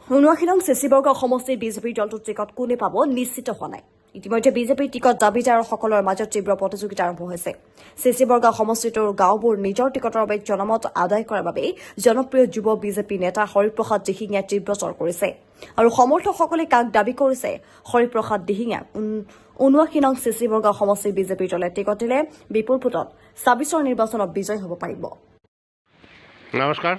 79 নং চেচিবৰ্গ সমষ্টিৰ বিজেপিৰ দলটোৰ টিকট কোনে পাব নিশ্চিত হোৱা নাই। ইতিমধ্যে বিজেপিৰ টিকট দাবীদাৰসকলৰ মাজত তীব্ৰ প্ৰতিযোগিতা আৰম্ভ হৈছে। চেচিবৰ্গ সমষ্টিটোৰ গাঁওবোৰ নিজৰ টিকটৰ বাবে জনমত আদায় কৰাৰ বাবে জনপ্ৰিয় যুৱ বিজেপি নেতা হৰিপ্ৰসাদ দিহিঙীয়াই তীব্ৰ চৰ কৰিছে আৰু সমৰ্থকসকলে কাক দাবী কৰিছে হৰিপ্ৰসাদ দিহিঙীয়াক 79 নং চেচিবৰ্গ সমষ্টিৰ বিজেপিৰ দলে টিকট দিলে বিপুল ভোটত 26ৰ নিৰ্বাচনত বিজয় হ'ব পাৰিব। নমস্কাৰ।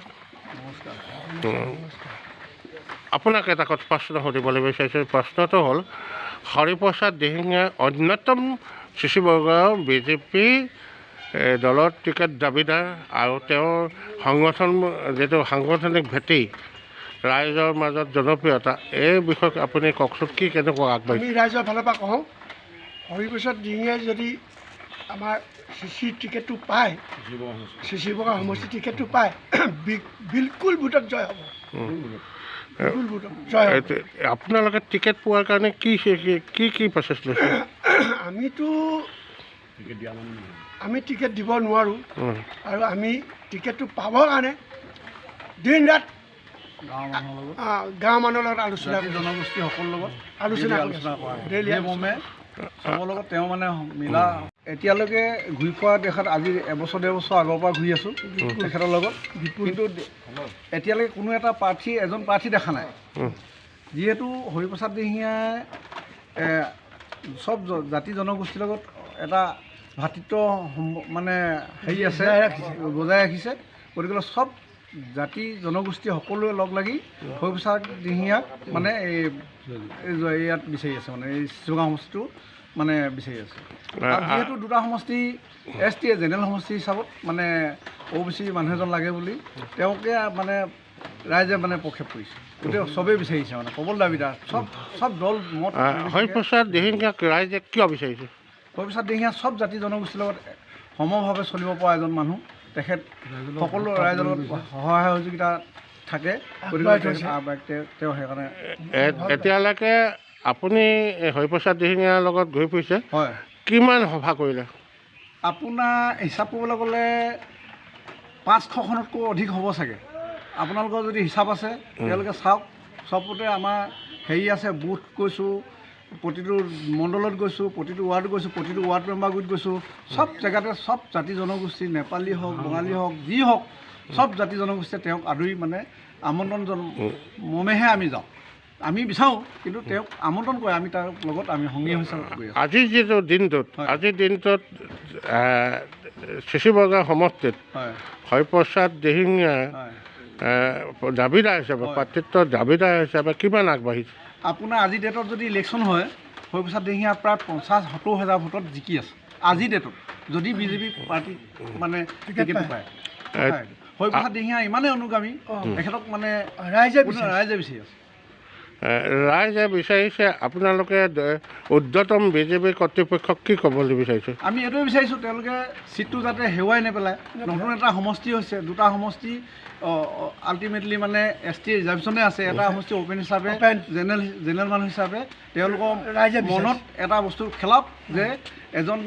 আপোনাক এটা প্ৰশ্ন সুধিবলৈ বিচাৰিছোঁ। প্ৰশ্নটো হ'ল হৰিপ্ৰসাদ দিহিঙীয়া অন্যতম চেচিবৰ্গ বিজেপি দলৰ টিকেট দাবীদাৰ আৰু তেওঁৰ যিটো সাংগঠনিক ভেটি ৰাইজৰ মাজত জনপ্ৰিয়তা, এই বিষয়ত আপুনি কওকচোন, কি কেনেকুৱা আগবাঢ়িছে? আমি ৰাইজৰ ফালৰ পৰা কওঁ, হৰিপ্ৰসাদ দিহিঙীয়াই যদি আমাৰ চিচি টিকেটটো পায়, চেচিবৰ্গ সমষ্টি টিকেটটো পায়, বিলকুল ভোটত জয় হ'ব। আপোনালোকে টিকেট পোৱাৰ কাৰণে কি প্ৰচেছ লৈছে? আমি টিকেট দিব নোৱাৰোঁ আৰু আমি টিকেটটো পাবৰ কাৰণে দিন ৰাত গাঁৱৰ মানুহৰ লগত আলোচনা, জনগোষ্ঠী সকলৰ লগত আলোচনা মৰ্মে চবৰ লগত তেওঁ মানে মিলা এতিয়ালৈকে ঘূৰি ফুৰা দেখাত আজি এবছৰ ডেৰ বছৰ আগৰ পৰা ঘূৰি আছোঁ তেখেতৰ লগত, কিন্তু এতিয়ালৈকে কোনো এটা এজন প্ৰাৰ্থী দেখা নাই। যিহেতু হৰিপ্ৰসাদ দিহিঙীয়াই চব জাতি জনগোষ্ঠীৰ লগত এটা ভাতৃত্ব মানে হেৰি আছে, বজাই ৰাখিছে। গতিকে চব জাতি জনগোষ্ঠী সকলোৱে লগ লাগি হৰিপ্ৰসাদ দিহিঙীয়াক মানে ইয়াত বিচাৰি আছে, মানে এই চেচিবৰ্গ সমষ্টিটো মানে বিচাৰি আছে। যিহেতু দুটা সমষ্টি ST জেনেৰেল সমষ্টি হিচাপত মানে OBC মানুহ এজন লাগে বুলি তেওঁকে মানে ৰাইজে মানে প্ৰক্ষেপ কৰিছে। গতিকে চবেই বিচাৰিছে, মানে প্ৰবল দাবীদাৰ চব দল মত। হৰিপ্ৰসাদ দিহিঙীয়াক ৰাইজে কিয় বিচাৰিছে? হৰিপ্ৰসাদ দিহিঙীয়া চব জাতি জনগোষ্ঠীৰ লগত সমভাৱে চলিব পৰা এজন মানুহ। তেখেত সকলো ৰাইজৰ লগত সহায় সহযোগিতা থাকে। গতিকে তেওঁ সেইকাৰণে এতিয়ালৈকে আপুনি হৰিপ্ৰসাদ দিহিঙীয়াৰ লগত ঘূৰি ফুৰিছে, হয়। কিমান সভা কৰিলে? আপোনাৰ হিচাপ কৰিবলৈ গ'লে 500খনতকৈ অধিক হ'ব চাগে। আপোনালোকৰ যদি হিচাপ আছে তেওঁলোকে চাওক। চবতে আমাৰ হেৰি আছে, বুথ গৈছোঁ, প্ৰতিটো মণ্ডলত গৈছোঁ, প্ৰতিটো ৱাৰ্ড গৈছোঁ, প্ৰতিটো ৱাৰ্ড মেম্বাৰ গোট গৈছোঁ। চব জেগাতে চব জাতি জনগোষ্ঠী, নেপালী হওক, বঙালী হওক, যি হওক, চব জাতি জনগোষ্ঠীয়ে তেওঁক আদৰি মানে আমন্ত্ৰণ মৰ্মেহে আমি যাওঁ। আমি বিচাৰোঁ, কিন্তু তেওঁক আমন্ত্ৰণ কৰে, আমি তাৰ লগত আমি সংগী হিচাপে গৈ আছোঁ। আজিৰ দিনটোত চেচিবৰ্গ সমষ্টিত হৰিপ্ৰসাদ দিহিঙীয়াই দাবীদাৰ হিচাপে, প্ৰাৰ্থিত্বৰ দাবীদাৰ হিচাপে কিমান আগবাঢ়িছে? আপোনাৰ আজিৰ ডেটত যদি ইলেকশ্যন হয়, হৰিপ্ৰসাদ দিহিঙীয়া প্ৰায় 50-70 হাজাৰ ভোটত জিকি আছে আজিৰ ডেটত, যদি বিজেপি পাৰ্টি মানে টিকেট পায়। হৰিপ্ৰসাদ দিহিঙীয়া ইমানেই অনুগামী, তেখেতক মানে ৰাইজে বিচাৰি আছে। ৰাইজে বিচাৰিছে, আপোনালোকে ঊৰ্ধ্বতম বিজেপি কৰ্তৃপক্ষক কি ক'বলৈ বিচাৰিছে? আমি এইটোৱে বিচাৰিছোঁ, তেওঁলোকে চিটটো যাতে হেৰুৱাই নেপেলায়। নতুন এটা সমষ্টি হৈছে, দুটা সমষ্টি আল্টিমেটলি মানে ST ৰিজাৰ্ভেশ্যনে আছে, এটা সমষ্টি অ'পেন হিচাপে জেনেৰেল মানুহ হিচাপে তেওঁলোকৰ ৰাইজে মনত এটা বস্তু খেলাওক যে এজন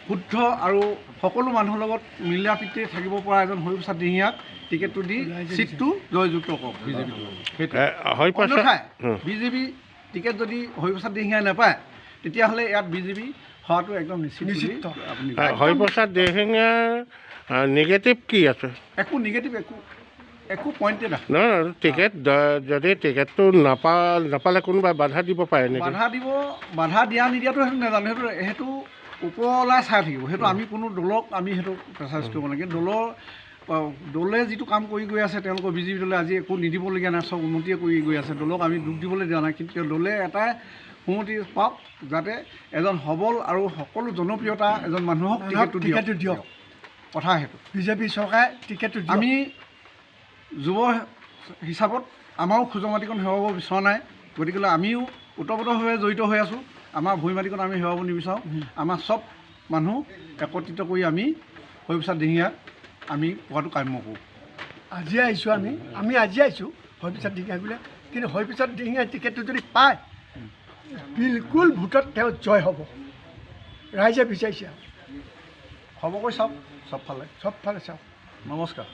শুদ্ধ আৰু সকলো মানুহৰ লগত মিলা প্ৰীতি থাকিব পৰা এজন হৰিপ্ৰসাদ দিহিঙীয়াক টিকেটটো দি চিটটো জয়যুক্ত কৰক বিজেপি। বিজেপি টিকেট যদি হৰিপ্ৰসাদ দিহিঙীয়াই নাপায়, তেতিয়াহ'লে ইয়াত বিজেপি হোৱাটো একদম নিশ্চিত। হৰিপ্ৰসাদ দিহিঙীয়াৰ নিগেটিভ কি আছে? একো নিগেটিভ একো পইণ্টে নাই। নহয়, টিকেট যদি টিকেটটো নাপালে কোনোবাই বাধা দিব পাৰে নেকি? বাধা দিয়া নিদিয়াটো সেইটো নাজানো, সেইটো ওপৰলাই চাই থাকিব। সেইটো আমি কোনো দলক আমি সেইটো প্ৰেচাৰাইজ কৰিব লাগে। দলে যিটো কাম কৰি গৈ আছে, তেওঁলোকৰ বিজেপি দলে আজি একো নিদিবলগীয়া নাই, চব উন্নতিয়ে কৰি গৈ আছে। দলক আমি দুখ দিবলৈ দিয়া নাই, কিন্তু দলে এটাই সন্মতি পাওক যাতে এজন সবল আৰু সকলো জনপ্ৰিয়তা এজন মানুহক টিকেটটো দিয়ক। কথা সেইটো বিজেপি চৰকাৰে টিকেটটো আমি যুৱ হিচাপত আমাৰো খোজৰ মাটিকণ হেৰুৱাব বিচৰা নাই। গতিকে আমিও ওতঃপ্ৰোতভাৱে জড়িত হৈ আছোঁ। আমাৰ ভূমি মাটিকণ আমি হেৰুৱাব নিবিচাৰোঁ। আমাৰ চব মানুহ একত্ৰিত কৰি আমি হৰিপ্ৰসাদ দিহিঙীয়াক আমি পোৱাটো কাম্য কৰোঁ। আজি আহিছোঁ, আমি আজি আহিছোঁ হৰিপ্ৰসাদ দিহিঙীয়াক বোলে, কিন্তু হৰিপ্ৰসাদ দিহিঙীয়াই টিকেটটো যদি পায়, বিলকুল ভোটত তেওঁ জয় হ'ব। ৰাইজে বিচাৰিছে, খবৰ কৰি চাওক, চবফালে চাওক। নমস্কাৰ।